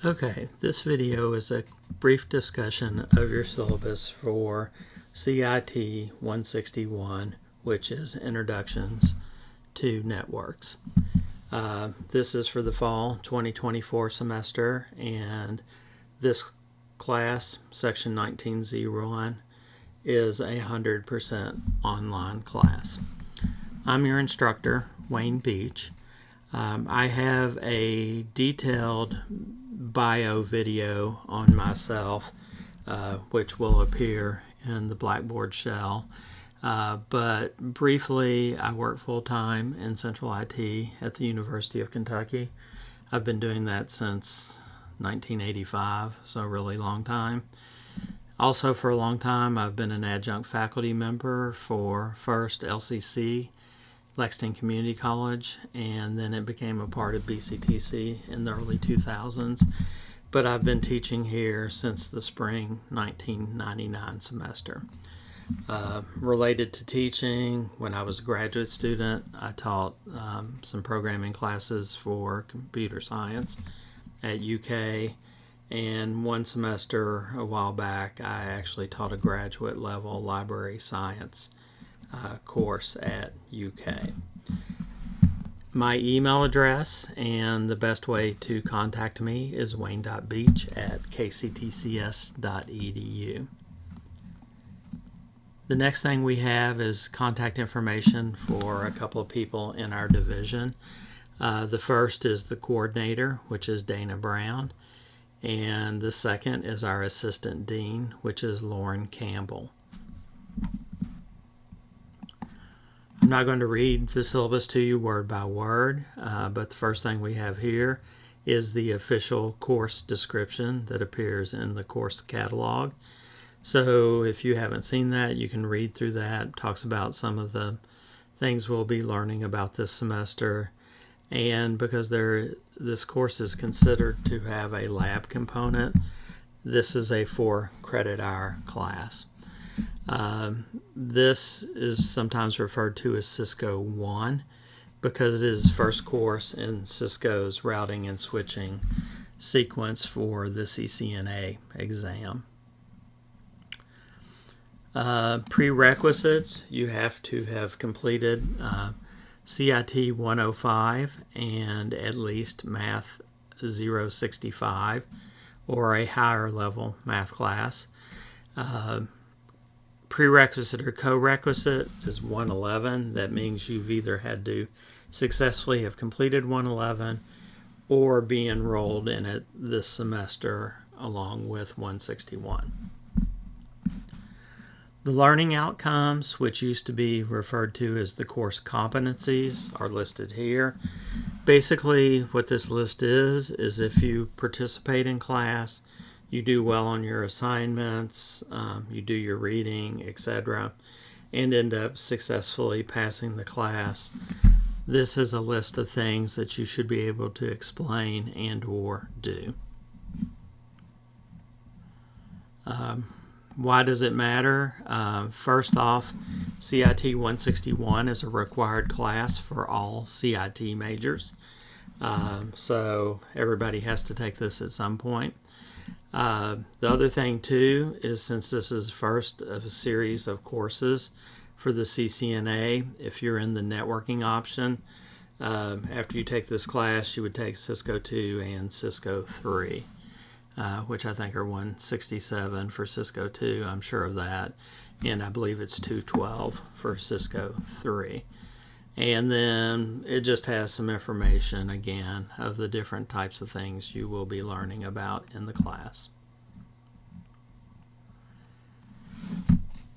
Okay, this video is a brief discussion of your syllabus for CIT 161, which is Introductions to Networks. This is for the fall 2024 semester, and this class, section 1901, is a 100% online class. I'm your instructor, Wayne Beach. I have a detailed bio video on myself, which will appear in the Blackboard shell. But briefly, I work full-time in Central IT at the University of Kentucky. I've been doing that since 1985, so a really long time. Also, for a long time, I've been an adjunct faculty member for first LCC, Lexington Community College, and then it became a part of BCTC in the early 2000s. But I've been teaching here since the spring 1999 semester. Related to teaching, when I was a graduate student, I taught some programming classes for computer science at UK, and one semester a while back I actually taught a graduate level library science course at UK. My email address and the best way to contact me is wayne.beach@kctcs.edu. The next thing we have is contact information for a couple of people in our division. The first is the coordinator, which is Dana Brown, and the second is our assistant dean, which is Lauren Campbell. I'm not going to read the syllabus to you word by word, but the first thing we have here is the official course description that appears in the course catalog. So if you haven't seen that, you can read through that. It talks about some of the things we'll be learning about this semester. And because this course is considered to have a lab component, this is a 4-credit-hour class. This is sometimes referred to as Cisco I because it is first course in Cisco's routing and switching sequence for the CCNA exam. Prerequisites: you have to have completed CIT 105 and at least Math 065 or a higher level math class. Prerequisite or co-requisite is 111. That means you've either had to successfully have completed 111 or be enrolled in it this semester along with 161. The learning outcomes, which used to be referred to as the course competencies, are listed here. Basically, what this list is if you participate in class, you do well on your assignments, you do your reading, etc., and end up successfully passing the class. This is a list of things that you should be able to explain and or do. Why does it matter? First off, CIT 161 is a required class for all CIT majors. So everybody has to take this at some point. The other thing too is, since this is the first of a series of courses for the CCNA, if you're in the networking option, after you take this class you would take Cisco II and Cisco III, which I think are 167 for Cisco II, I'm sure of that, and I believe it's 212 for Cisco III. And then it just has some information, again, of the different types of things you will be learning about in the class.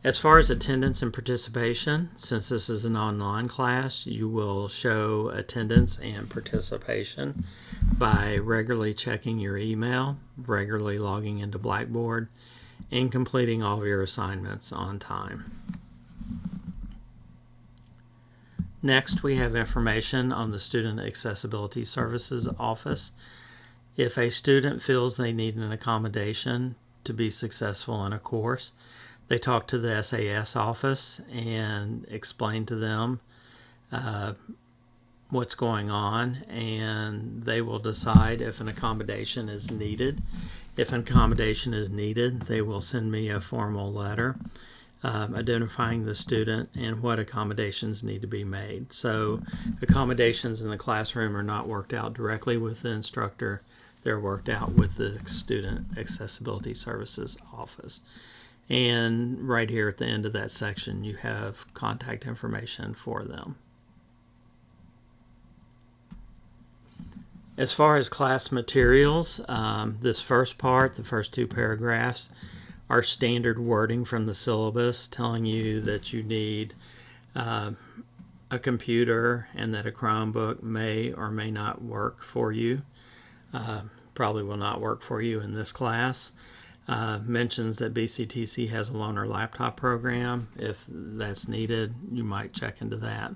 As far as attendance and participation, since this is an online class, you will show attendance and participation by regularly checking your email, regularly logging into Blackboard, and completing all of your assignments on time. Next, we have information on the Student Accessibility Services Office. If a student feels they need an accommodation to be successful in a course, they talk to the SAS office and explain to them what's going on, and they will decide if an accommodation is needed. If an accommodation is needed, they will send me a formal letter identifying the student and what accommodations need to be made. So accommodations in the classroom are not worked out directly with the instructor. They're worked out with the Student Accessibility Services office. And right here at the end of that section, you have contact information for them. As far as class materials, this first part, the first two paragraphs, are standard wording from the syllabus telling you that you need a computer and that a Chromebook may or may not work for you. Probably will not work for you in this class. Mentions that BCTC has a loaner laptop program. If that's needed, you might check into that.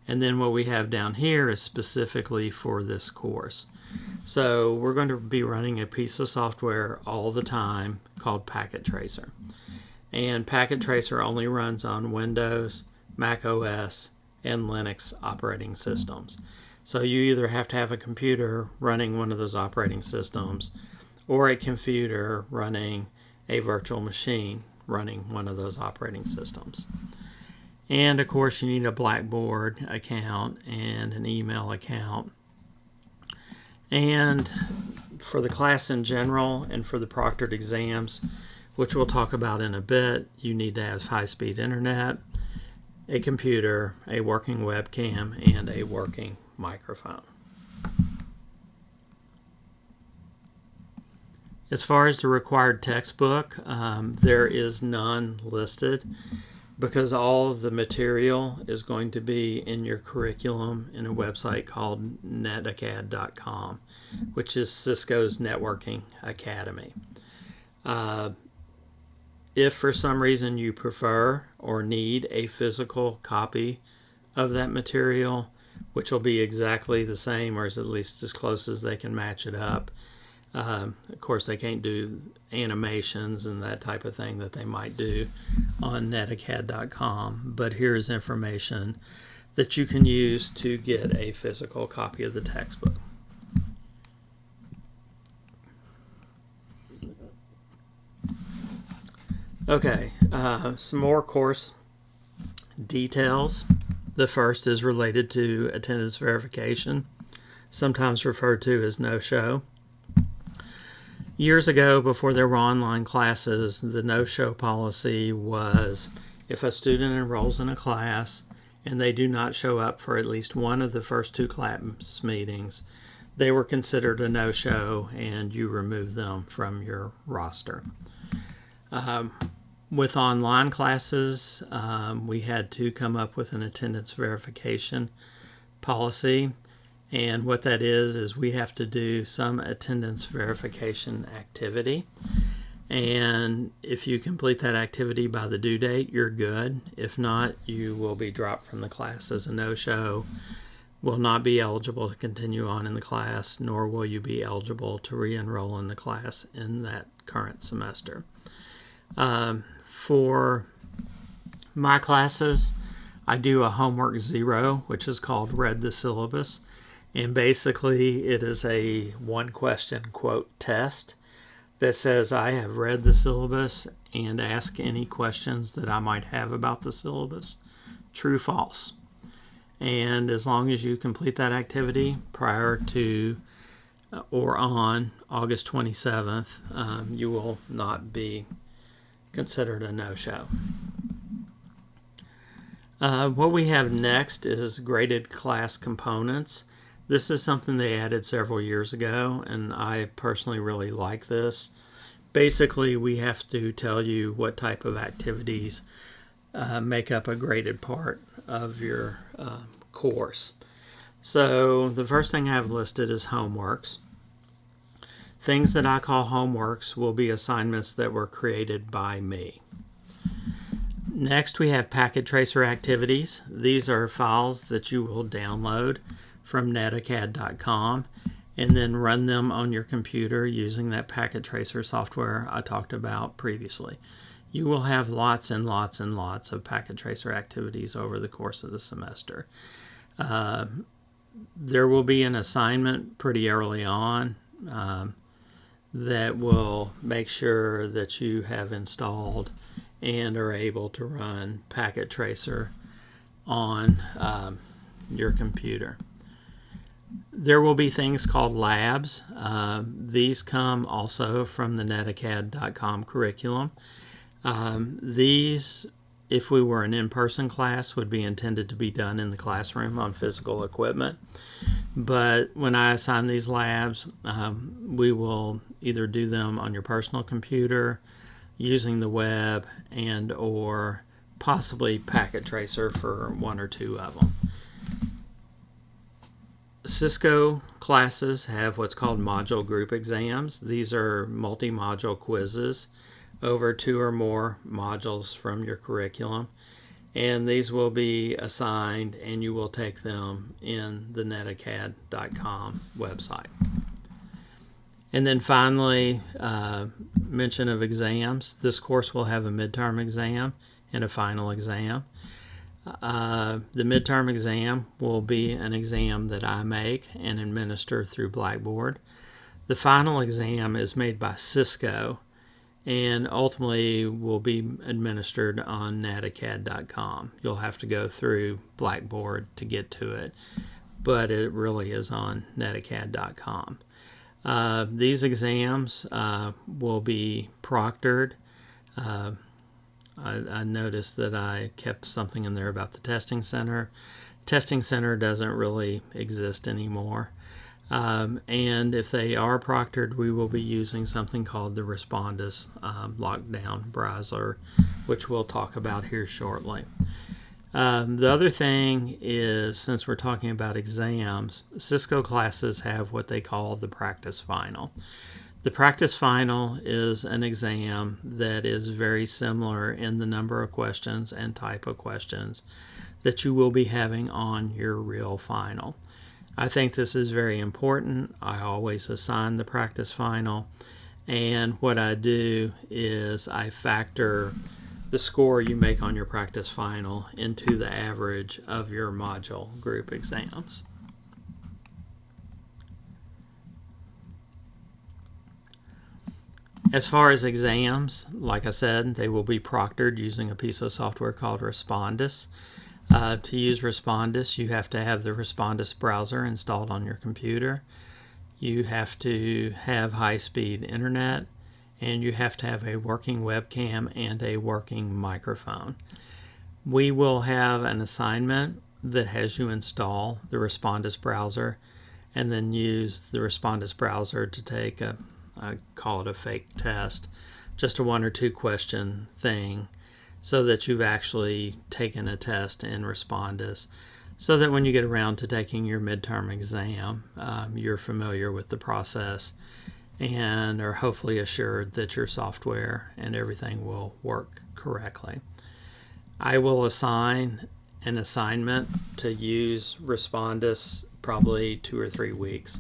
And then what we have down here is specifically for this course. So we're going to be running a piece of software all the time called Packet Tracer. And Packet Tracer only runs on Windows, Mac OS, and Linux operating systems. So you either have to have a computer running one of those operating systems or a computer running a virtual machine running one of those operating systems. And of course you need a Blackboard account and an email account. And for the class in general and for the proctored exams, which we'll talk about in a bit, you need to have high-speed internet, a computer, a working webcam, and a working microphone. As far as the required textbook, there is none listed because all of the material is going to be in your curriculum in a website called netacad.com, which is Cisco's networking academy. If for some reason you prefer or need a physical copy of that material, which will be exactly the same or is at least as close as they can match it up. Of course, they can't do animations and that type of thing that they might do on netacad.com, but here's information that you can use to get a physical copy of the textbook. Okay, some more course details. The first is related to attendance verification, sometimes referred to as no-show. Years ago, before there were online classes, the no-show policy was if a student enrolls in a class and they do not show up for at least one of the first two class meetings, they were considered a no-show and you remove them from your roster. With online classes, we had to come up with an attendance verification policy. And what that is we have to do some attendance verification activity. And if you complete that activity by the due date, you're good. If not, you will be dropped from the class as a no-show, will not be eligible to continue on in the class, nor will you be eligible to re-enroll in the class in that current semester. For my classes, I do a homework 0, which is called Read the Syllabus. And basically, it is a one-question quote test that says I have read the syllabus and ask any questions that I might have about the syllabus. True, false. And as long as you complete that activity prior to or on August 27th, you will not be considered a no-show. What we have next is graded class components. This is something they added several years ago, and I personally really like this. Basically, we have to tell you what type of activities make up a graded part of your course. So the first thing I have listed is homeworks. Things that I call homeworks will be assignments that were created by me. Next, we have Packet Tracer activities. These are files that you will download from netacad.com and then run them on your computer using that Packet Tracer software I talked about previously. You will have lots and lots and lots of Packet Tracer activities over the course of the semester. There will be an assignment pretty early on that will make sure that you have installed and are able to run Packet Tracer on your computer. There will be things called labs. These come also from the netacad.com curriculum. These, if we were an in-person class, would be intended to be done in the classroom on physical equipment. But when I assign these labs, we will either do them on your personal computer, using the web, and or possibly Packet Tracer for one or two of them. Cisco classes have what's called module group exams. These are multi-module quizzes over 2 or more modules from your curriculum, and these will be assigned and you will take them in the netacad.com website. And then finally, mention of exams. This course will have a midterm exam and a final exam. The midterm exam will be an exam that I make and administer through Blackboard. The final exam is made by Cisco and ultimately will be administered on netacad.com. You'll have to go through Blackboard to get to it, but it really is on netacad.com. These exams will be proctored. I noticed that I kept something in there about the testing center. Testing center doesn't really exist anymore. And if they are proctored, we will be using something called the Respondus lockdown browser, which we'll talk about here shortly. The other thing is, since we're talking about exams, Cisco classes have what they call the practice final. The practice final is an exam that is very similar in the number of questions and type of questions that you will be having on your real final. I think this is very important. I always assign the practice final, and what I do is I factor the score you make on your practice final into the average of your module group exams. As far as exams, like I said, they will be proctored using a piece of software called Respondus. To use Respondus, you have to have the Respondus browser installed on your computer. You have to have high-speed internet, and you have to have a working webcam and a working microphone. We will have an assignment that has you install the Respondus browser and then use the Respondus browser to take I call it a fake test, just a 1 or 2 question thing, so that you've actually taken a test in Respondus, so that when you get around to taking your midterm exam, you're familiar with the process and are hopefully assured that your software and everything will work correctly. I will assign an assignment to use Respondus probably 2 or 3 weeks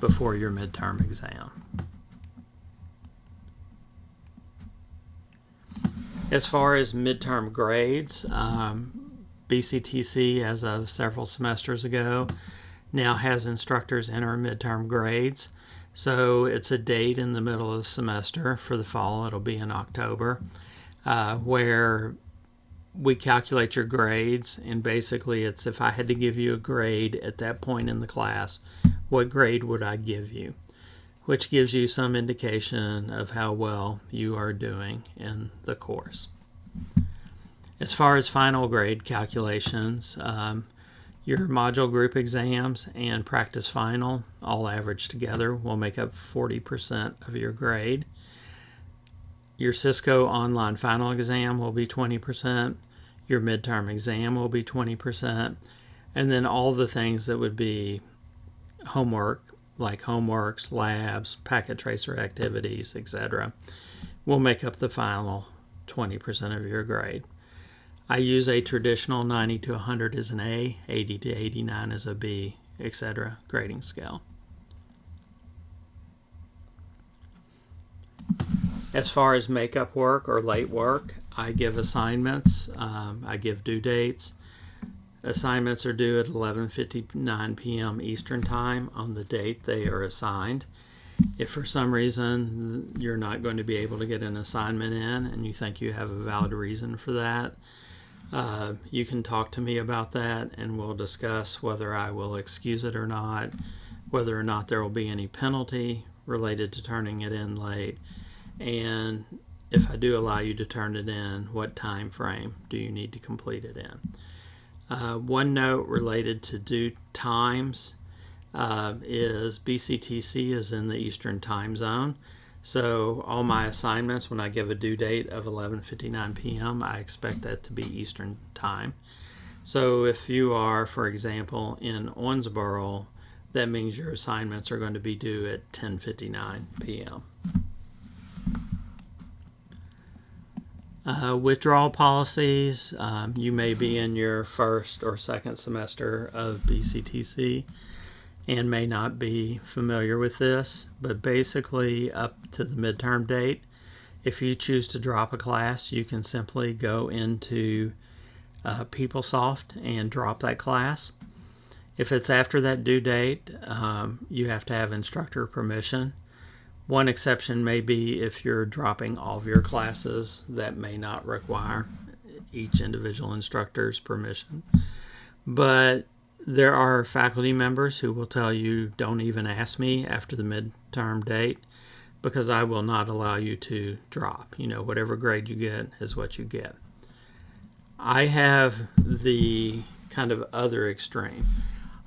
before your midterm exam. As far as midterm grades, BCTC, as of several semesters ago, now has instructors enter midterm grades. So it's a date in the middle of the semester. For the fall, it'll be in October, where we calculate your grades. And basically, it's if I had to give you a grade at that point in the class, what grade would I give you? Which gives you some indication of how well you are doing in the course. As far as final grade calculations, your module group exams and practice final, all averaged together, will make up 40% of your grade. Your Cisco online final exam will be 20%. Your midterm exam will be 20%. And then all the things that would be homework, like homeworks, labs, packet tracer activities, etc., will make up the final 20% of your grade. I use a traditional 90 to 100 as an A, 80 to 89 as a B, etc. grading scale. As far as makeup work or late work, I give assignments, I give due dates. assignments are due at 11:59 p.m. Eastern Time on the date they are assigned. If for some reason you're not going to be able to get an assignment in and you think you have a valid reason for that, you can talk to me about that and we'll discuss whether I will excuse it or not, whether or not there will be any penalty related to turning it in late, and if I do allow you to turn it in, what time frame do you need to complete it in. One note related to due times is BCTC is in the Eastern Time Zone. So all my assignments, when I give a due date of 11:59 p.m., I expect that to be Eastern Time. So if you are, for example, in Owensboro, that means your assignments are going to be due at 10:59 p.m. Withdrawal policies. You may be in your first or second semester of BCTC and may not be familiar with this, but basically up to the midterm date, if you choose to drop a class, you can simply go into PeopleSoft and drop that class. If it's after that due date, you have to have instructor permission. One exception may be if you're dropping all of your classes, that may not require each individual instructor's permission. But there are faculty members who will tell you, don't even ask me after the midterm date, because I will not allow you to drop. Whatever grade you get is what you get. I have the kind of other extreme.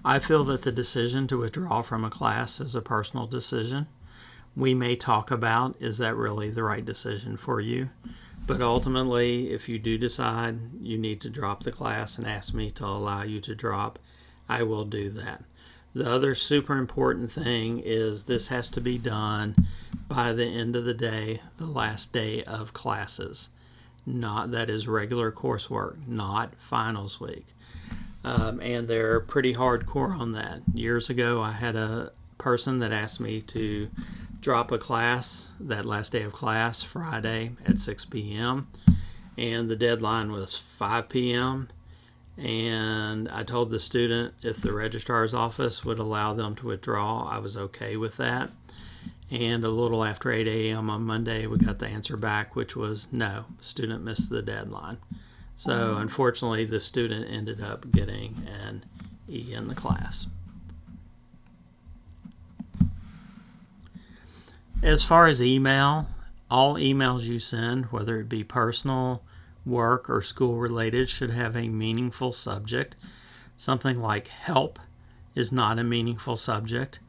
I feel that the decision to withdraw from a class is a personal decision. We may talk about, is that really the right decision for you? But ultimately, if you do decide you need to drop the class and ask me to allow you to drop, I will do that. The other super important thing is this has to be done by the end of the day, the last day of classes. That is regular coursework, not finals week. And they're pretty hardcore on that. Years ago, I had a person that asked me to drop a class, that last day of class, Friday at 6 p.m. And the deadline was 5 p.m. And I told the student if the registrar's office would allow them to withdraw, I was okay with that. And a little after 8 a.m. on Monday, we got the answer back, which was no, student missed the deadline. So unfortunately, the student ended up getting an E in the class. As far as email, all emails you send, whether it be personal, work, or school related, should have a meaningful subject. Something like help is not a meaningful subject.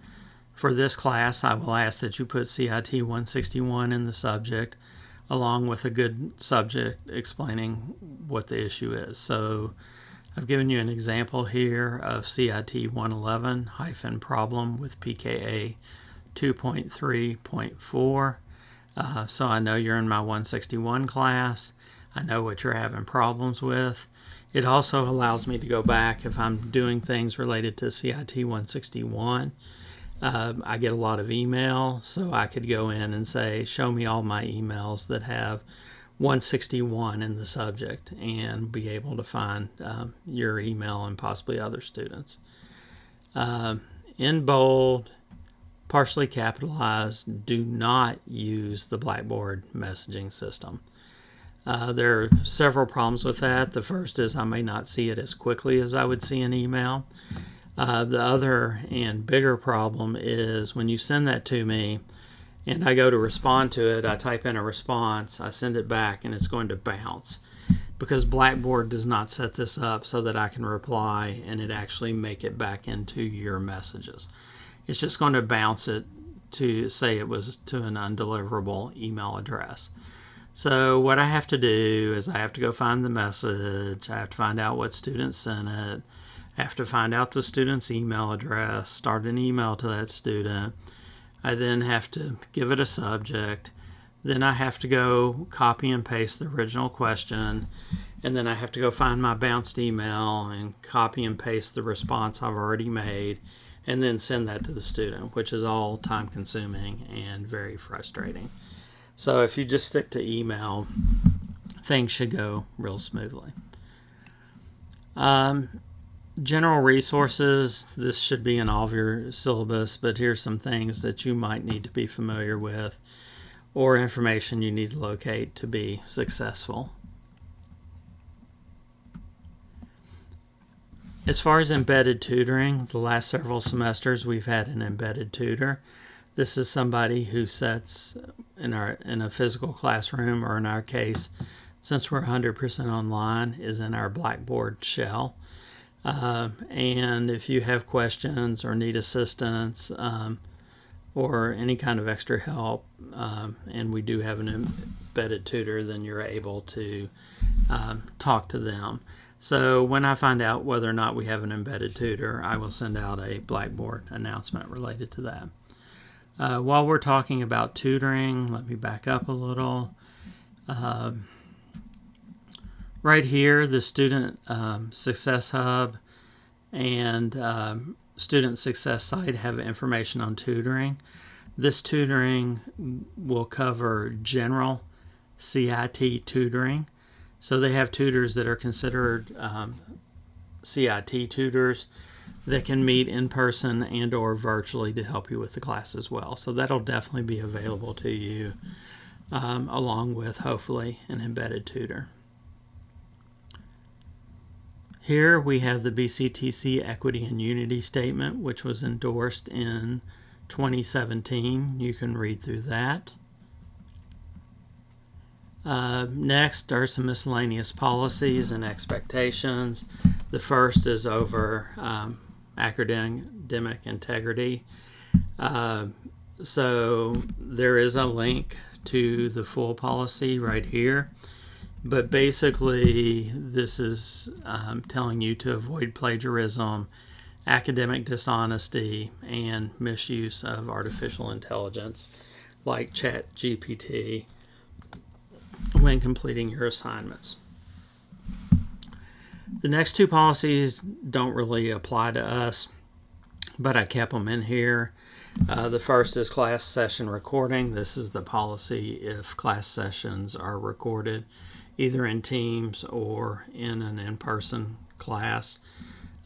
For this class, I will ask that you put CIT 161 in the subject, along with a good subject explaining what the issue is. So I've given you an example here of CIT 111 problem with PKA 2.3.4. So I know you're in my 161 class. I know what you're having problems with. It also allows me to go back if I'm doing things related to CIT 161. I get a lot of email, so I could go in and say, show me all my emails that have 161 in the subject, and be able to find your email and possibly other students. In bold, partially capitalized, do not use the Blackboard messaging system. There are several problems with that. The first is I may not see it as quickly as I would see an email. The other and bigger problem is when you send that to me and I go to respond to it, I type in a response, I send it back, and it's going to bounce because Blackboard does not set this up so that I can reply and it actually make it back into your messages. It's just going to bounce it to say it was to an undeliverable email address. So what I have to do is I have to go find the message, I have to find out what student sent it, I have to find out the student's email address, start an email to that student. I then have to give it a subject. Then I have to go copy and paste the original question. And then I have to go find my bounced email and copy and paste the response I've already made and then send that to the student, which is all time consuming and very frustrating. So if you just stick to email, things should go real smoothly. General resources, this should be in all of your syllabus, but here's some things that you might need to be familiar with or information you need to locate to be successful. As far as embedded tutoring, the last several semesters we've had an embedded tutor. This is somebody who sits in a physical classroom, or in our case, since we're 100% online, is in our Blackboard shell. And if you have questions or need assistance or any kind of extra help, and we do have an embedded tutor, then you're able to talk to them. So when I find out whether or not we have an embedded tutor, I will send out a Blackboard announcement related to that. While we're talking about tutoring, let me back up a little. Right here, the Student Success Hub and Student Success Site have information on tutoring. This tutoring will cover general CIT tutoring. So they have tutors that are considered CIT tutors that can meet in person and or virtually to help you with the class as well. So that'll definitely be available to you along with, hopefully, an embedded tutor. Here we have the BCTC Equity and Unity Statement, which was endorsed in 2017. You can read through that. Next are some miscellaneous policies and expectations. The first is over academic integrity. So there is a link to the full policy right here. But basically, this is telling you to avoid plagiarism, academic dishonesty, and misuse of artificial intelligence like ChatGPT when completing your assignments. The next two policies don't really apply to us, but I kept them in here. The first is class session recording. This is the policy if class sessions are recorded either in Teams or in an in-person class.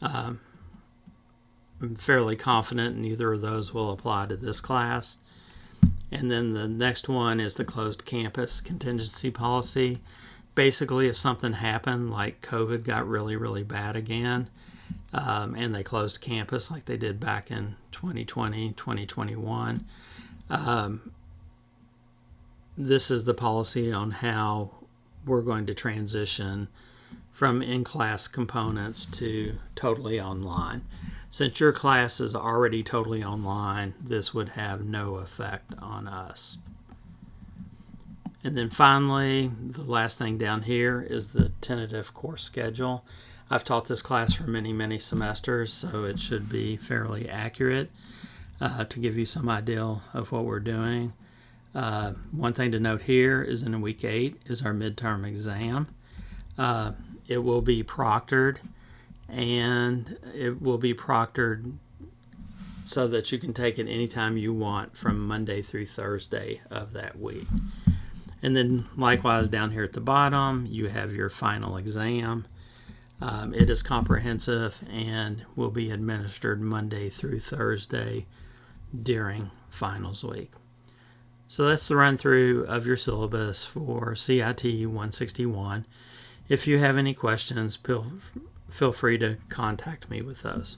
I'm fairly confident neither of those will apply to this class. And then the next one is the closed campus contingency policy. Basically, if something happened, like COVID got really, really bad again, and they closed campus like they did back in 2020, 2021, this is the policy on how we're going to transition from in-class components to totally online. Since your class is already totally online, this would have no effect on us. And then finally, the last thing down here is the tentative course schedule. I've taught this class for many, many semesters, so it should be fairly accurate to give you some idea of what we're doing. One thing to note here is in week 8 is our midterm exam. It will be proctored, and it will be proctored so that you can take it anytime you want from Monday through Thursday of that week. And then likewise down here at the bottom, you have your final exam. It is comprehensive and will be administered Monday through Thursday during finals week. So that's the run through of your syllabus for CIT 161. If you have any questions, feel free to contact me with those.